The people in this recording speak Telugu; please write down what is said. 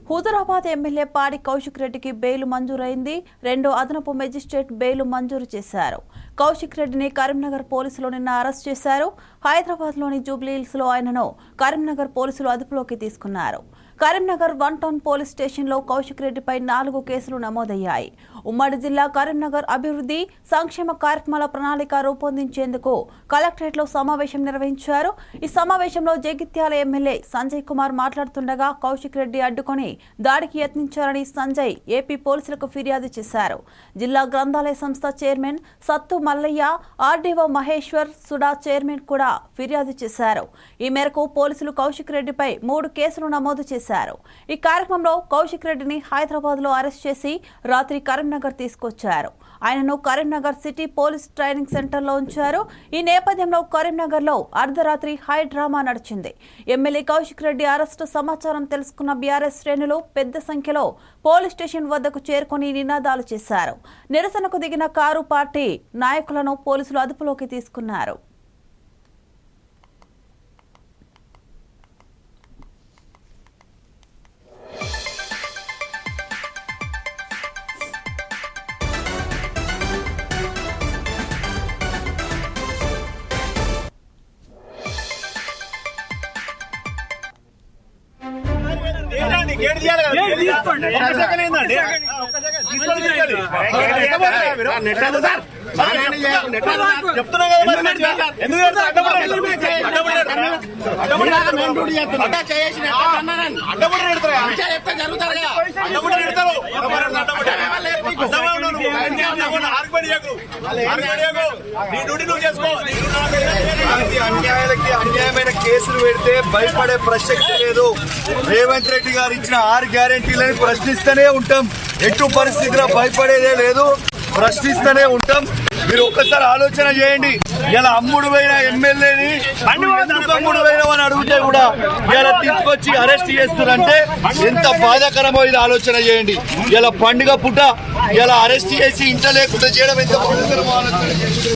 హుజురాబాద్ ఎమ్మెల్యే పాడి కౌశిక్ రెడ్డికి బెయిల్ మంజూరైంది. రెండో అదనపు మెజిస్ట్రేట్ బెయిల్ మంజూరు చేశారు. కౌశిక్ రెడ్డిని కరీంనగర్ పోలీసులు నిన్న అరెస్ట్ చేశారు. హైదరాబాద్లోని జూబ్లీహిల్స్లో ఆయనను కరీంనగర్ పోలీసులు అదుపులోకి తీసుకున్నారు. కరీంనగర్ 1 టౌన్ పోలీస్ స్టేషన్లో కౌశిక్ రెడ్డిపై 4 కేసులు నమోదయ్యాయి. ఉమ్మడి జిల్లా కరీంనగర్ అభివృద్ధి సంక్షేమ కార్యక్రమాల ప్రణాళిక రూపొందించేందుకు కలెక్టరేట్లో సమావేశం నిర్వహించారు. ఈ సమావేశంలో జగిత్యాల ఎమ్మెల్యే సంజయ్ కుమార్ మాట్లాడుతుండగా కౌశిక్ రెడ్డి అడ్డుకొని దాడికి యత్నించారని సంజయ్ ఏపీ పోలీసులకు ఫిర్యాదు చేశారు. జిల్లా గ్రంథాలయ సంస్థ చైర్మన్ సత్తు మల్లయ్య, ఆర్డీఓ మహేశ్వర్ సుడా చైర్మన్ కూడా ఫిర్యాదు చేశారు. ఈ మేరకు పోలీసులు కౌశిక్ రెడ్డిపై 3 కేసులు నమోదు చేశారు. ఈ కార్యక్రమంలో కౌశిక్ రెడ్డిని హైదరాబాద్ లో అరెస్ట్ చేసి రాత్రి కరీంనగర్ తీసుకొచ్చారు. ఆయనను Karimnagar city police training centre లో ఉంచారు. ఈ నేపథ్యంలో కరీంనగర్ లో అర్ధరాత్రి హై డ్రామా నడిచింది. ఎమ్మెల్యే కౌశిక్ రెడ్డి అరెస్టు సమాచారం తెలుసుకున్న బీఆర్ఎస్ శ్రేణులు పెద్ద సంఖ్యలో పోలీస్ స్టేషన్ వద్దకు చేరుకుని నినాదాలు చేశారు. నిరసనకు దిగిన కారు పార్టీ నాయకులను పోలీసులు అదుపులోకి తీసుకున్నారు. అన్యాయమైన కేసులు పెడితే భయపడే ప్రసక్తి లేదు. రేవంత్ రెడ్డి గారు ఇచ్చిన 6 గ్యారెంటీలను ప్రశ్నిస్తూనే ఉంటాం. ఎటు పరిస్థితిలో భయపడేదే లేదు, ప్రశ్నిస్తూనే ఉంటాం. మీరు ఒక్కసారి ఆలోచన చేయండి. ఇలా అమ్ముడు పోయిన ఎమ్మెల్యేని అమ్ముడు పోయినామని అడిగితే కూడా ఇలా తీసుకొచ్చి అరెస్ట్ చేస్తున్నారంటే ఎంత బాధాకరమో ఇది ఆలోచన చేయండి. ఇలా పండుగ పుట్ట ఇలా అరెస్ట్ చేసి ఇంట్లో లేకుండా చేయడం ఎంత బాధాకరమో ఆలోచన చేయండి.